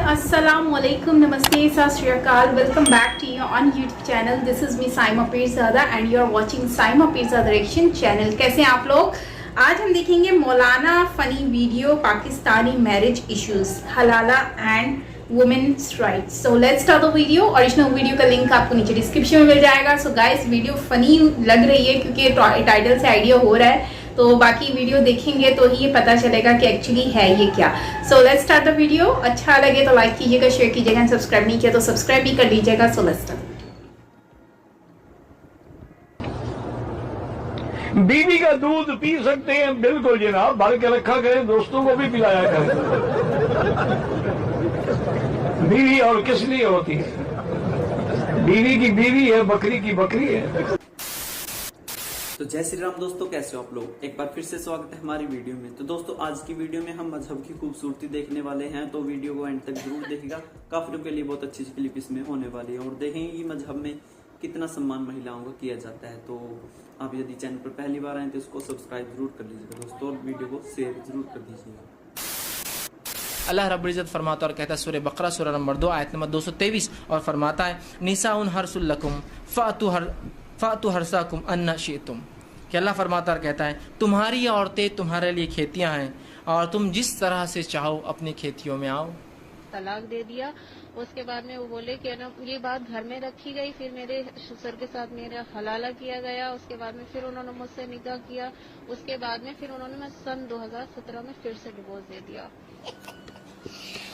अस्सलाम वालेकुम, नमस्ते, Sat Shri Akal. Welcome back to your own YouTube channel. This is me Saima Peerzada and you are watching Saima Peerzada reaction channel. कैसे हैं आप लोग? आज हम देखेंगे मौलाना funny video Pakistani marriage issues, हलाला and women's rights. So let's start the video. Original video का लिंक आपको नीचे डिस्क्रिप्शन में मिल जाएगा। सो गाइस, वीडियो फनी लग रही है क्योंकि टाइटल से आइडिया हो रहा है, तो बाकी वीडियो देखेंगे तो ही ये पता चलेगा कि एक्चुअली है ये क्या। सो लेट्स स्टार्ट द वीडियो। अच्छा लगे तो लाइक कीजिएगा, शेयर कीजिएगा, सब्सक्राइब नहीं किया तो सब्सक्राइब भी कर लीजिएगा। सो लेट्स स्टार्ट। बीवी का दूध पी सकते हैं, बिल्कुल जनाब, भर के रखा करें, दोस्तों को भी पिलाया करें। बीवी और किस लिए होती है? बीवी की बीवी है, बकरी की बकरी है। तो जय श्री राम दोस्तों, कैसे हो आप लोग? एक बार फिर से स्वागत है हमारी वीडियो में। तो दोस्तों, आज की वीडियो में हम मजहब की खूबसूरती देखने वाले हैं, तो वीडियो को एंड तक जरूर देखिएगा। काफिरों के लिए बहुत अच्छी क्लिप इसमें होने वाली है और देखेंगे कि मजहब में कितना सम्मान महिलाओं का किया जाता है। तो आप यदि चैनल पर पहली बार आए तो इसको सब्सक्राइब जरूर कर लीजिएगा दोस्तों, और वीडियो को शेयर जरूर कर दीजिएगा। अल्लाह रब्बुल इज़्ज़त फरमाता और कहता है सूरह बकरा सूरह नंबर 2 आयत नंबर 223, और फरमाता है निसाउन हर्सुल लकुम फातु हरसाकुम अन्ना शिअतुम, कि अल्लाह फरमाता और कहता है तुम्हारी औरतें तुम्हारे लिए खेतियां हैं और तुम जिस तरह से चाहो अपनी खेतियों में आओ। तलाक दे दिया। उसके बाद में वो बोले कि ना ये बात घर में रखी गई, फिर मेरे ससुर के साथ मेरा हलाला किया गया। उसके बाद में फिर उन्होंने मुझसे निकाह किया। उसके बाद में फिर उन्होंने मैं सन 2017 में फिर से डिवोर्स दे दिया।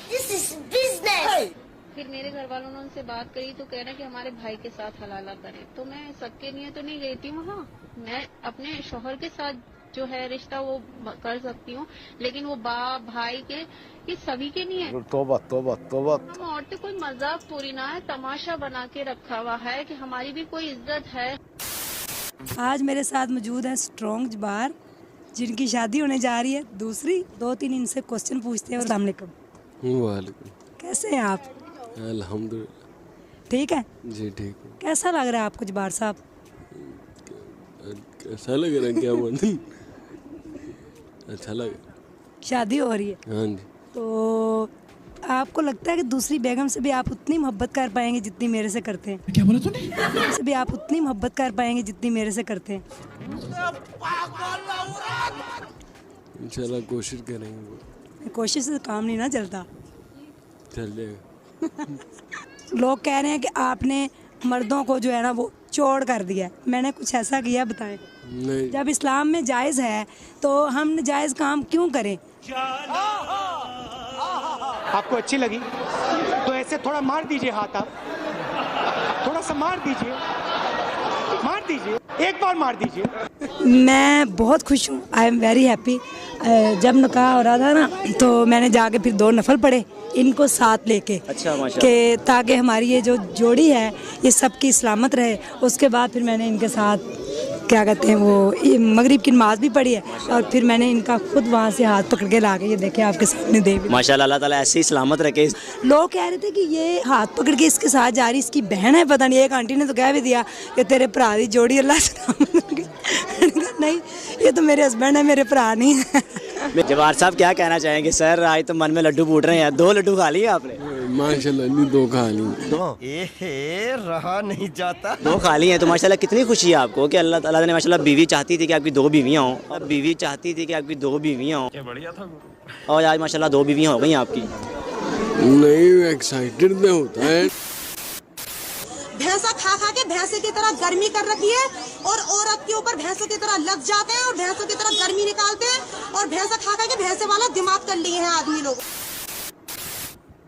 This is business. फिर मेरे घर वालों ने उनसे बात करी तो कह रहे कि हमारे भाई के साथ हलाला करें। तो मैं सबके लिए तो नहीं गई थी वहाँ, मैं अपने शौहर के साथ जो है रिश्ता वो कर सकती हूँ, लेकिन वो बाप भाई के ये सभी के नहीं है। तौबा तौबा तौबा। हम औरतें कोई मजाक पूरी ना है, तमाशा बना के रखा हुआ है कि हमारी भी कोई इज्जत है। आज मेरे साथ मौजूद है स्ट्रॉन्ग जबार, जिनकी शादी होने जा रही है। दूसरी 2-3 इनसे क्वेश्चन पूछते हैं। अस्सलाम वालेकुम। वालेकुम। कैसे हैं आप? अल्हम्दुलिल्लाह। ठीक है जी ठीक हूँ। कैसा लग रहा है आपको जबार साहब? कैसा लग रहा है? क्या मालूम। अच्छा लग। शादी हो रही है, हाँ जी। तो आपको लगता है कि दूसरी बेगम से भी आप उतनी मोहब्बत कर पाएंगे जितनी मेरे से करते हैं? क्या बोला तूने? से भी आप उतनी मोहब्बत कर पाएंगे जितनी मेरे से करते हैं? इंशाल्लाह कोशिश करेंगे। कोशिश से काम नहीं ना चलता। चल जाएगा। लोग कह रहे हैं कि आपने मर्दों को जो है ना वो चोर कर दिया। मैंने कुछ ऐसा किया, बताएं। नहीं। जब इस्लाम में जायज़ है तो हम जायज़ काम क्यों करें? आपको अच्छी लगी तो ऐसे थोड़ा मार दीजिए हाथ, आप थोड़ा सा मार दीजिए, एक बार मार दीजिए। मैं बहुत खुश हूँ, आई एम वेरी हैप्पी। जब निकाह हो रहा था ना तो मैंने जाके फिर 2 नफल पढ़े इनको साथ लेके, अच्छा कि ताकि हमारी ये जो जोड़ी है ये सबकी सलामत रहे। उसके बाद फिर मैंने इनके साथ क्या कहते हैं वो मगरिब की नमाज भी पढ़ी है, और फिर मैंने इनका खुद वहाँ से हाथ पकड़ के ला के ये देखे आपके सामने दे। माशाल्लाह, अल्लाह ताला ऐसे ही सलामत रखे। लोग कह रहे थे कि ये हाथ पकड़ के इसके साथ जा रही, इसकी बहन है, पता नहीं। एक आंटी ने तो कह भी दिया कि तेरे भरा दी जोड़ी अल्लाह सलामत रखे। नहीं, ये तो मेरे हस्बैंड है, मेरे भरा नहीं है। जवाहर साहब क्या कहना चाहेंगे? सर आज तो मन में लड्डू फूट रहे हैं। 2 लड्डू खा लिए आपने? माशाल्लाह नहीं, 2 खा ली। रहा नहीं जाता। 2 खा लिए हैं, तो माशाल्लाह कितनी खुशी है आपको कि अल्लाह ताला ने माशाल्लाह बीवी चाहती थी कि आपकी 2 बीवियाँ हों, और बीवी चाहती थी कि आपकी 2 बीवियाँ हों। बढ़िया था। और आज माशाल्लाह 2 बीवियाँ हो गई आपकी। नहीं, एक्साइटेड में होता है। भैंसा खा खा के भैंसे की तरह गर्मी कर रखी है, और औरत के ऊपर भैंसों की तरह लग जाते हैं और भैंसों की तरह गर्मी निकालते हैं, और भैंसा खा खा के भैंसे वाला दिमाग कर लिए हैं आदमी लोग।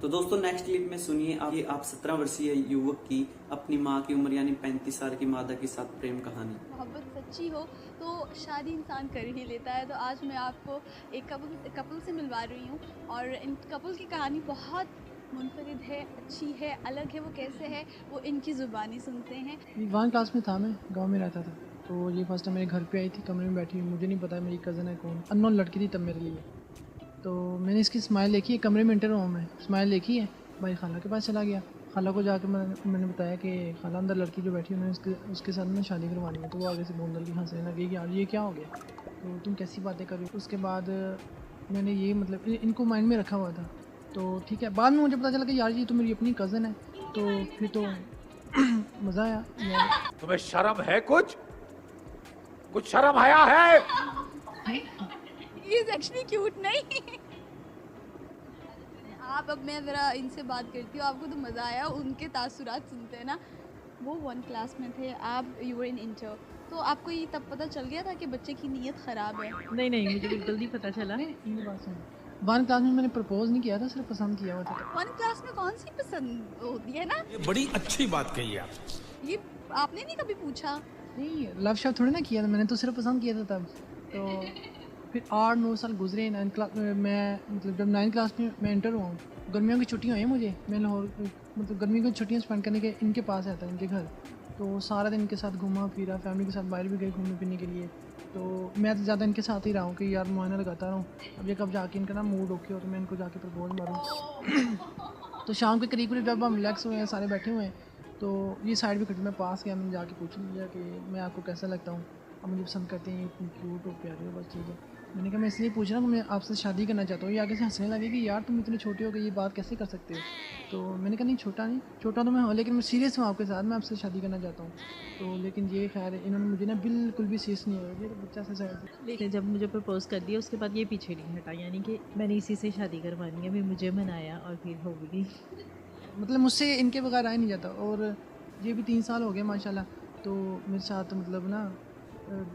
तो दोस्तों, नेक्स्ट क्लिप में सुनिए आप 17 वर्षीय युवक की अपनी माँ की उम्र यानी 35 साल की मादा के साथ प्रेम कहानी। मोहब्बत सच्ची हो तो शादी इंसान कर ही लेता है। तो आज मैं आपको एक कपल से मिलवा रही हूँ, और इन कपल की कहानी बहुत मुनफरिद है, अच्छी है, अलग है। वो कैसे है वो इनकी ज़ुबानी सुनते हैं। 1 क्लास में था, मैं गांव में रहता था, तो ये फर्स्ट टाइम मेरे घर पे आई थी, कमरे में बैठी हुई। मुझे नहीं पता मेरी कज़न है कौन, अननोन लड़की थी तब मेरे लिए। तो मैंने इसकी स्माइल देखी है, कमरे में इंटर हुआ मैं, स्माइल देखी है, भाई खाला के पास चला गया। खाला को जाकर मैंने बताया कि खाला अंदर लड़की जो बैठी है उन्होंने उसके साथ में शादी करवानी है। तो वो आगे से बोल रही हंसने लगी कि यार ये क्या हो गया, तो तुम कैसी बातें कर रही हो। उसके बाद मैंने ये मतलब इनको माइंड में रखा हुआ था तो ठीक है, बाद में मुझे पता चला कि यार ये तो मेरी अपनी कज़न है, तो फिर तो मज़ा आया यार। तुम्हें शर्म है? कुछ शर्म आया है? He is actually cute, नहीं? आप अब मैं ज़रा इनसे बात करती हूँ, आपको तो मज़ा आया उनके तासुरात सुनते हैं ना। वो 1 क्लास में थे, आप यू वर इन इंटर, तो आपको ये तब पता चल गया था कि बच्चे की नीयत ख़राब है? नहीं नहीं, मुझे बिल्कुल नहीं पता चला। मेरी बात सुन, 1 क्लास में मैंने प्रपोज नहीं किया था, सिर्फ पसंद किया हुआ था। 1 क्लास में कौन सी पसंद होती है ना? ये बड़ी अच्छी बात कही है आप। ये आपने नहीं कभी पूछा? नहीं, लव शव थोड़ी ना किया था मैंने, तो सिर्फ पसंद किया था तब। तो फिर 8-9 साल गुजरे, 9 क्लास मैं मतलब जब 9 क्लास में मैं इंटर हुआ हूँ, गर्मियों की छुट्टियाँ हुई मुझे, मैं लाहौर मतलब गर्मियों की छुट्टियाँ स्पेंड करने के इनके पास आता इनके घर, तो सारा दिन इनके साथ घूमा फिरा, फैमिली के साथ बाहर भी गए घूमने फिरने के लिए। तो मैं तो ज़्यादा इनके साथ ही रहा हूँ कि यार मुआयना लगाता रहूँ, अब ये कब जाके इनका ना मूड ओके हो तो मैं इनको जाके प्रपोज मारूँ। तो शाम के करीब जब हम रिलैक्स हुए हैं, सारे बैठे हुए हैं, तो ये साइड भी खड़ी, मैं पास गया, मैंने जाके पूछ लिया कि मैं आपको कैसा लगता हूँ, आप मुझे पसंद करते हैं, इतनी क्यूट हो, प्यारी हो, बस चीज़ है। मैंने कहा मैं इसलिए पूछ रहा हूँ, मैं आपसे शादी करना चाहता हूँ। ये आगे से हंसने लगे कि यार तुम इतने छोटे हो कि ये बात कैसे कर सकते हो। तो मैंने कहा नहीं, छोटा तो मैं हूँ, लेकिन मैं सीरियस हूँ आपके साथ, मैं आपसे शादी करना चाहता हूँ। तो लेकिन ये खैर इन्होंने मुझे ना बिल्कुल भी सीरियस नहीं हुआ, ये तो बच्चा से साइड। लेकिन जब मुझे प्रपोज कर दिया उसके बाद ये पीछे नहीं हटा, यानी कि मैंने इसी से शादी करवानी है, फिर मुझे मनाया और फिर हो गई। मतलब मुझसे इनके बगैर आ ही नहीं जाता। और ये भी 3 साल हो गए माशाल्लाह, तो मेरे साथ मतलब ना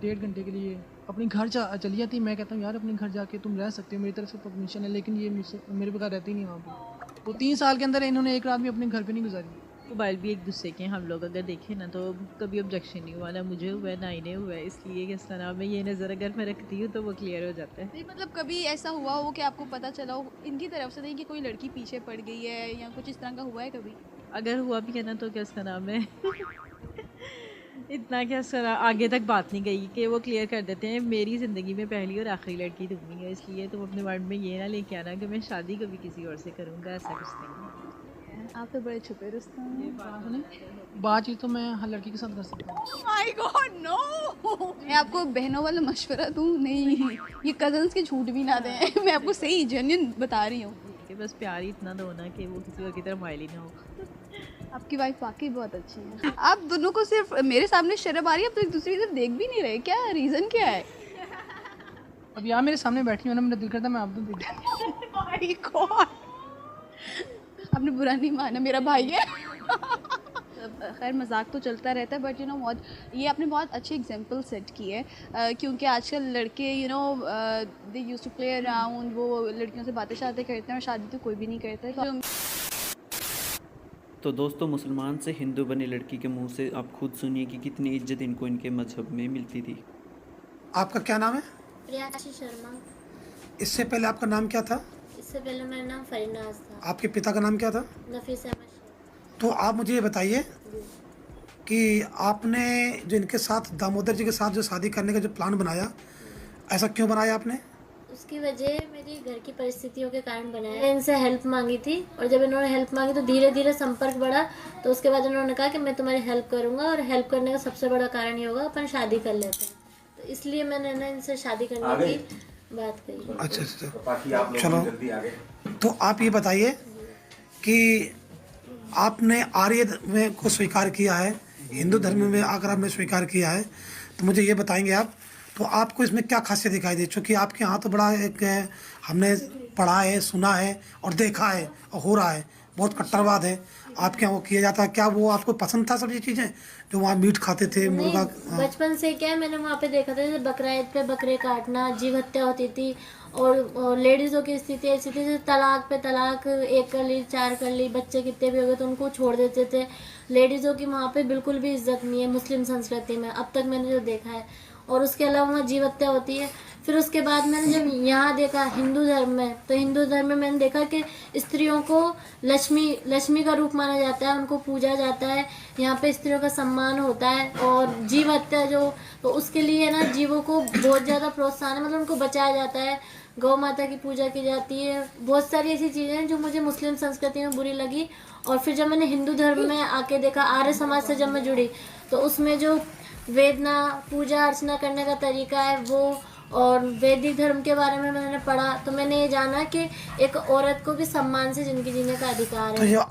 1.5 घंटे के लिए अपने घर चली जाती। मैं कहता हूँ यार अपने घर जाके तुम रह सकते हो, मेरी तरफ से परमिशन है, लेकिन ये मुझसे मेरे बगैर रहती ही नहीं वहाँ पर। तो 3 साल के अंदर इन्होंने एक रात भी अपने घर पे नहीं गुजारी। मोबाइल भी एक दूसरे के हम लोग अगर देखें ना, तो कभी ऑब्जेक्शन नहीं हुआ, ना मुझे हुआ है ना इन्हें हुआ है, इसलिए किस तरह मैं ये नज़र अगर मैं रखती हूँ तो वो क्लियर हो जाता है। नहीं मतलब कभी ऐसा हुआ हो कि आपको पता चला हो इनकी तरफ से नहीं कि कोई लड़की पीछे पड़ गई है या कुछ इस तरह का हुआ है कभी? अगर हुआ भी है ना तो क्या इसका नाम है इतना क्या सर आगे तक बात नहीं गई कि वो क्लियर कर देते हैं मेरी ज़िंदगी में पहली और आखिरी लड़की तुम ही है, इसलिए तुम अपने वर्ड में ये ना लेके आना कि मैं शादी कभी किसी और से करूँगा, ऐसा कुछ नहीं। आप तो बड़े छुपे रुस्तम हैं। बातचीत तो मैं हर लड़की के साथ कर सकता हूँ। माय गॉड नो, मैं आपको बहनों वाला मशवरा दूँ नहीं, ये कजन्स के झूठ भी ना दें, मैं आपको सही जेन्युइन बता रही हूँ कि बस प्यार ही इतना दो ना कि वो किसी और की तरफ माइल ही ना हो। आपकी वाइफ वाकई बहुत अच्छी है। आप दोनों को सिर्फ मेरे सामने शर्म आ रही है, आप तो एक दूसरे की तरफ देख भी नहीं रहे, क्या रीज़न क्या है? अब यार मेरे सामने बैठी हो ना, मेरा दिल करता मैं आप तो देख। माय गॉड, आपने बुरा नहीं माना, मेरा भाई है। खैर मजाक तो चलता रहता है, बट यू नो बहुत ये आपने बहुत अच्छी एग्जांपल सेट की है, क्योंकि आजकल लड़के you know they used to play around, वो लड़कियों से बातें शातें करते हैं और शादी तो कोई भी नहीं करता है। तो दोस्तों, मुसलमान से हिंदू बनी लड़की के मुंह से आप खुद सुनिए कि कितनी इज्जत इनको इनके मजहब में मिलती थी। आपका क्या नाम है? प्रियांशी शर्मा। इससे पहले आपका नाम क्या था? इससे पहले मेरा नाम फरीनाज था। आपके पिता का नाम क्या था? नफीस अहमद शेख। तो आप मुझे ये बताइए कि आपने जो इनके साथ दामोदर जी के साथ जो शादी करने का जो प्लान बनाया, ऐसा क्यों बनाया आपने? उसकी वजह मेरी घर की परिस्थितियों के कारण बनाया। मैंने इनसे हेल्प मांगी थी और जब इन्होंने हेल्प मांगी तो धीरे धीरे संपर्क बढ़ा, तो उसके बाद उन्होंने कहा कि मैं तुम्हारी हेल्प करूंगा और हेल्प करने का सबसे बड़ा कारण ये होगा अपन शादी कर लेते हैं, तो इसलिए मैंने ना इनसे शादी करने की बात कही। अच्छा, चलो। तो आप ये बताइए कि आपने आर्य में को स्वीकार किया है, हिंदू धर्म में आकर आपने स्वीकार किया है, तो मुझे ये बताएंगे आप, तो आपको इसमें क्या खासियत दिखाई दी? चूँकि आपके यहाँ तो बड़ा एक हमने पढ़ा है, सुना है और देखा है और हो रहा है, बहुत कट्टरवाद है आपके यहाँ वो किया जाता है। क्या वो आपको पसंद था सब ये चीज़ें जो वहाँ मीट खाते थे, मुर्गा? बचपन से क्या है, मैंने वहाँ पे देखा था जैसे बकरा ईद पे बकरे काटना, जीव हत्या होती थी, और लेडीज़ों की स्थिति ऐसी थी जैसे तलाक पे तलाक, 1 कर ली, 4 कर ली, बच्चे कितने भी हो गए तो उनको छोड़ देते थे। लेडीज़ों की वहाँ पे बिल्कुल भी इज्जत नहीं है मुस्लिम संस्कृति में, अब तक मैंने जो देखा है। और उसके अलावा वहाँ जीव हत्या होती है। फिर उसके बाद मैंने जब यहाँ देखा हिंदू धर्म में, तो हिंदू धर्म में मैंने देखा कि स्त्रियों को लक्ष्मी का रूप माना जाता है, उनको पूजा जाता है, यहाँ पे स्त्रियों का सम्मान होता है। और जीव हत्या जो, तो उसके लिए ना जीवों को बहुत ज़्यादा प्रोत्साहन है, मतलब उनको बचाया जाता है, गौ माता की पूजा की जाती है, बहुत सारी ऐसी चीज़ें हैं जो मुझे मुस्लिम संस्कृति में बुरी लगी। और फिर जब मैंने हिंदू धर्म में आके देखा, आर्य समाज से जब मैं जुड़ी, तो उसमें जो वेदना, पूजा अर्चना करने का तरीका है वो, और वैदिक धर्म के बारे में मैंने पढ़ा तो मैंने ये जाना कि एक औरत को भी सम्मान से जिंदगी जीने का अधिकार है।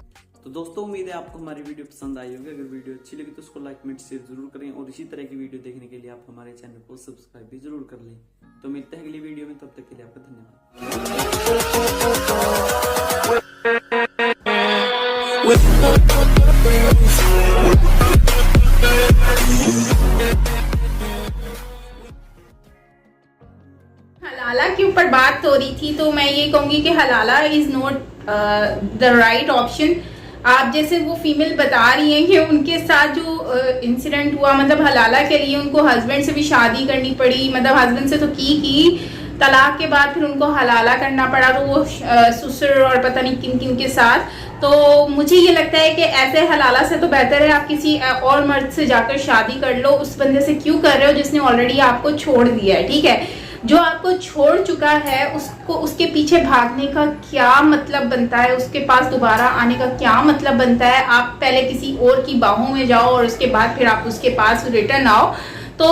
तो दोस्तों उम्मीद है आपको हमारी वीडियो पसंद आई होगी। अगर वीडियो अच्छी लगी तो उसको लाइक कमेंट शेयर जरूर करें और इसी तरह की वीडियो देखने के लिए आप हमारे चैनल को सब्सक्राइब भी जरूर कर लें। तो मिलते हैं अगली वीडियो में, तब तक के लिए आपका धन्यवाद। हलाला के ऊपर बात हो रही थी तो मैं ये कहूंगी कि हलाला is not the right option. आप जैसे वो फीमेल बता रही हैं कि उनके साथ जो इंसिडेंट हुआ, मतलब हलाला के लिए उनको हस्बैंड से भी शादी करनी पड़ी, मतलब हस्बैंड से तो की तलाक के बाद फिर उनको हलाला करना पड़ा, तो वो ससुर और पता नहीं किन किन के साथ। तो मुझे ये लगता है कि ऐसे हलाला से तो बेहतर है आप किसी और मर्द से जाकर शादी कर लो। उस बंदे से क्यों कर रहे हो जिसने ऑलरेडी आपको छोड़ दिया है, ठीक है। जो आपको छोड़ चुका है उसको, उसके पीछे भागने का क्या मतलब बनता है, उसके पास दोबारा आने का क्या मतलब बनता है। आप पहले किसी और की बाहों में जाओ और उसके बाद फिर आप उसके पास रिटर्न आओ। तो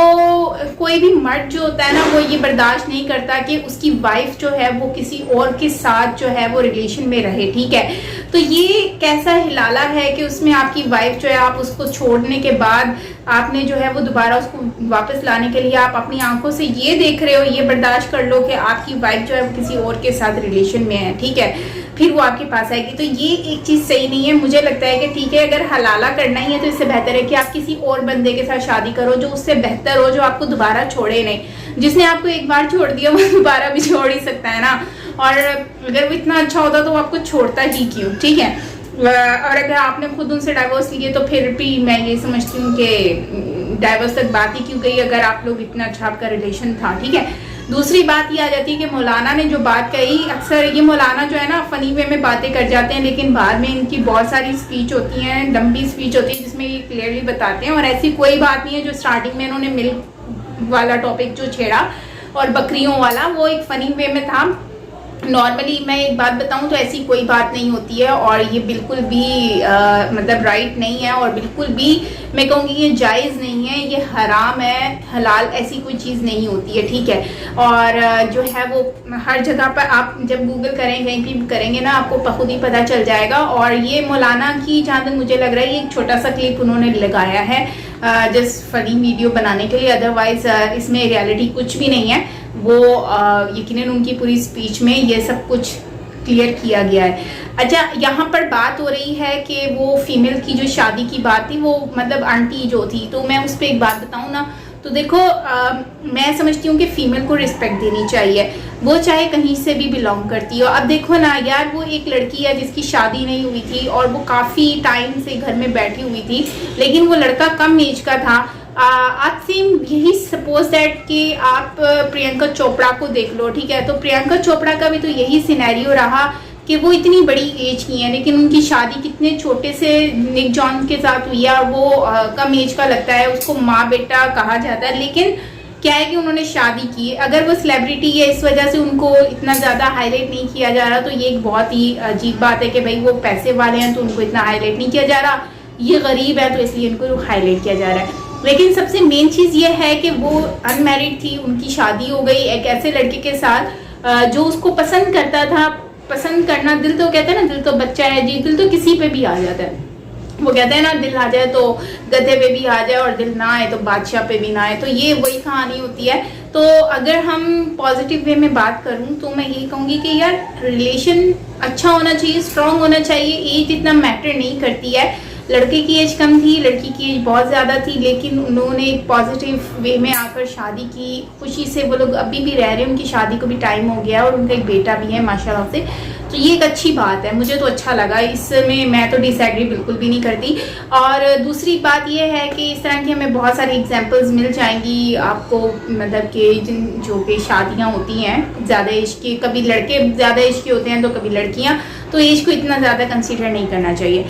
कोई भी मर्द जो होता है ना वो ये बर्दाश्त नहीं करता कि उसकी वाइफ जो है वो किसी और के साथ जो है वो रिलेशन में रहे, ठीक है। तो ये कैसा हिलाला है कि उसमें आपकी वाइफ जो है आप उसको छोड़ने के बाद आपने जो है वो दोबारा उसको वापस लाने के लिए आप अपनी आंखों से ये देख रहे हो, ये बर्दाश्त कर लो कि आपकी वाइफ जो है वो किसी और के साथ रिलेशन में है, ठीक है, फिर वो आपके पास आएगी। तो ये एक चीज सही नहीं है। मुझे लगता है कि ठीक है अगर हलाला करना ही है तो इससे बेहतर है कि आप किसी और बंदे के साथ शादी करो जो उससे बेहतर हो, जो आपको दोबारा छोड़े नहीं। जिसने आपको एक बार छोड़ दिया वो दोबारा भी छोड़ ही सकता है ना। और अगर वो इतना अच्छा होता तो वो आपको छोड़ता ही क्यों, ठीक है। और अगर आपने खुद उनसे डाइवोर्स लिए तो फिर भी मैं ये समझती हूँ कि डाइवोर्स तक बात ही क्यों गई अगर आप लोग इतना अच्छा आपका रिलेशन था, ठीक है। दूसरी बात ये आ जाती है कि मौलाना ने जो बात कही, अक्सर ये मौलाना जो है ना फनी वे में बातें कर जाते हैं, लेकिन बाद में इनकी बहुत सारी स्पीच होती हैं, लंबी स्पीच होती है जिसमें ये क्लियरली बताते हैं। और ऐसी कोई बात नहीं है। जो स्टार्टिंग में इन्होंने मिल्क वाला टॉपिक जो छेड़ा और बकरियों वाला, वो एक फनी वे में था। नॉर्मली मैं एक बात बताऊं तो ऐसी कोई बात नहीं होती है और ये बिल्कुल भी मतलब राइट नहीं है और बिल्कुल भी मैं कहूँगी ये जायज़ नहीं है, ये हराम है। हलाल ऐसी कोई चीज़ नहीं होती है, ठीक है। और जो है वो हर जगह पर आप जब गूगल करें कहीं भी करेंगे ना आपको खुद ही पता चल जाएगा। और ये मौलाना की जहाँ तक मुझे लग रहा है ये एक छोटा सा क्लिप उन्होंने लगाया है जस्ट फनी वीडियो बनाने के लिए, अदरवाइज इसमें रियलिटी कुछ भी नहीं है। वो यकीनन उनकी पूरी स्पीच में ये सब कुछ क्लियर किया गया है। अच्छा, यहाँ पर बात हो रही है कि वो फीमेल की जो शादी की बात थी वो मतलब आंटी जो थी, तो मैं उस पर एक बात बताऊँ ना तो देखो मैं समझती हूँ कि फीमेल को रिस्पेक्ट देनी चाहिए, वो चाहे कहीं से भी बिलोंग करती हो। अब देखो ना यार, वो एक लड़की है जिसकी शादी नहीं हुई थी और वो काफ़ी टाइम से घर में बैठी हुई थी, लेकिन वो लड़का कम एज का था। आज सेम यही सपोज दैट कि आप प्रियंका चोपड़ा को देख लो, ठीक है। तो प्रियंका चोपड़ा का भी तो यही सिनेरियो रहा कि वो इतनी बड़ी एज की है लेकिन उनकी शादी कितने छोटे से निक जॉन के साथ हुई है। वो कम एज का लगता है, उसको माँ बेटा कहा जाता है, लेकिन क्या है कि उन्होंने शादी की। अगर वो सेलिब्रिटी है इस वजह से उनको इतना ज़्यादा हाईलाइट नहीं किया जा रहा, तो ये एक बहुत ही अजीब बात है कि भाई वो पैसे वाले हैं तो उनको इतना हाईलाइट नहीं किया जा रहा, ये गरीब है तो इसलिए इनको हाईलाइट किया जा रहा है। लेकिन सबसे मेन चीज़ ये है कि वो अनमैरिड थी, उनकी शादी हो गई एक ऐसे लड़के के साथ जो उसको पसंद करता था। पसंद करना, दिल तो कहते हैं ना, दिल तो बच्चा है जी, दिल तो किसी पे भी आ जाता है। वो कहते हैं ना, दिल आ जाए तो गधे पे भी आ जाए और दिल ना आए तो बादशाह पे भी ना आए, तो ये वही कहानी होती है। तो अगर हम पॉजिटिव वे में बात करूं तो मैं ये कहूँगी कि यार रिलेशन अच्छा होना चाहिए, स्ट्रांग होना चाहिए, एज इतना मैटर नहीं करती है। लड़के की एज कम थी, लड़की की एज बहुत ज़्यादा थी, लेकिन उन्होंने एक पॉजिटिव वे में आकर शादी की, खुशी से वो लोग अभी भी रह रहे हैं, उनकी शादी को भी टाइम हो गया और उनका एक बेटा भी है माशाल्लाह से। तो ये एक अच्छी बात है, मुझे तो अच्छा लगा, इसमें मैं तो डिसएग्री बिल्कुल भी नहीं करती। और दूसरी बात ये है कि इस तरह की हमें बहुत सारी एग्जांपल्स मिल जाएंगी आपको, मतलब कि जिन जो कि शादियां होती हैं ज़्यादा एज की, कभी लड़के ज़्यादा एज के होते हैं तो कभी लड़कियां, तो एज को इतना ज़्यादा कंसीडर नहीं करना चाहिए।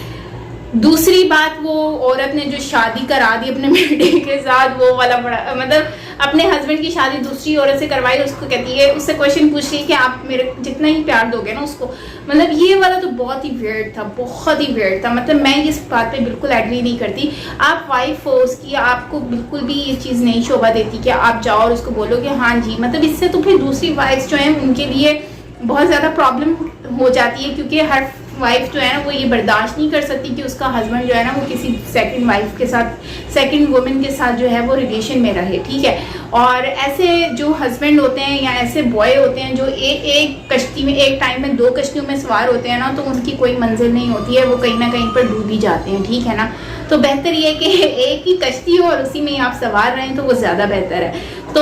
दूसरी बात, वो औरत ने जो शादी करा दी अपने बेटे के साथ, वो वाला बड़ा मतलब अपने हस्बैंड की शादी दूसरी औरत से करवाई, उसको कहती है, उससे क्वेश्चन पूछ रही है कि आप मेरे जितना ही प्यार दोगे ना उसको। मतलब ये वाला तो बहुत ही वियर्ड था, बहुत ही वियर्ड था। मतलब मैं इस बात पे बिल्कुल एग्री नहीं करती। आप वाइफ हो उसकी, आपको बिल्कुल भी ये चीज़ नहीं शोभा देती कि आप जाओ और उसको बोलो कि हाँ जी। मतलब इससे तो फिर दूसरी वाइफ्स जो हैं उनके लिए बहुत ज़्यादा प्रॉब्लम हो जाती है, क्योंकि हर वाइफ जो है ना वो ये बर्दाश्त नहीं कर सकती कि उसका हस्बैंड जो है ना वो किसी सेकंड वाइफ के साथ, सेकंड वुमेन के साथ जो है वो रिलेशन में रहे, ठीक है। और ऐसे जो हस्बैंड होते हैं या ऐसे बॉय होते हैं जो एक कश्ती में, एक टाइम में 2 कश्तियों में सवार होते हैं ना, तो उनकी कोई मंजिल नहीं होती है, वो कहीं ना कहीं पर डूब ही जाते हैं, ठीक है ना। तो बेहतर ये है कि एक ही कश्ती हो और उसी में आप सवार रहें, तो वो ज़्यादा बेहतर है। तो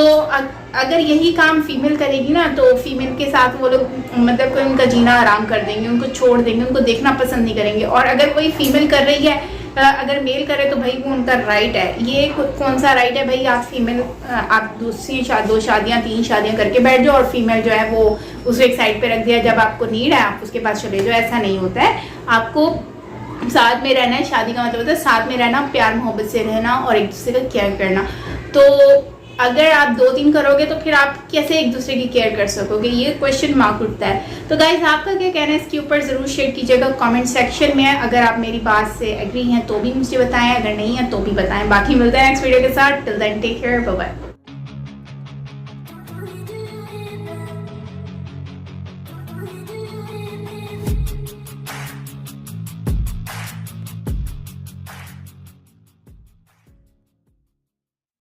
अगर यही काम फीमेल करेगी ना, तो फीमेल के साथ वो लोग मतलब कोई उनका जीना आराम कर देंगे, उनको छोड़ देंगे, उनको देखना पसंद नहीं करेंगे। और अगर कोई फीमेल कर रही है, अगर मेल करे तो भाई वो उनका राइट है। ये कौन सा राइट है भाई, आप फीमेल आप दूसरी 2 शादियाँ 3 शादियाँ करके बैठ जाओ और फीमेल जो है वो उसको एक साइड पे रख दिया, जब आपको नीड है आप उसके पास चले जाओ। ऐसा नहीं होता है, आपको साथ में रहना है। शादी का मतलब होता है साथ में रहना, प्यार मोहब्बत से रहना और एक दूसरे का केयर करना। तो अगर आप 2-3 करोगे तो फिर आप कैसे एक दूसरे की केयर कर सकोगे, ये क्वेश्चन मार्क उठता है। तो गाइज आपका क्या कहना है इसके ऊपर ज़रूर शेयर कीजिएगा कमेंट सेक्शन में। अगर आप मेरी बात से एग्री हैं तो भी मुझे बताएं, अगर नहीं है तो भी बताएं। बाकी मिलते हैं नेक्स्ट वीडियो के साथ। Till then take care, bye bye.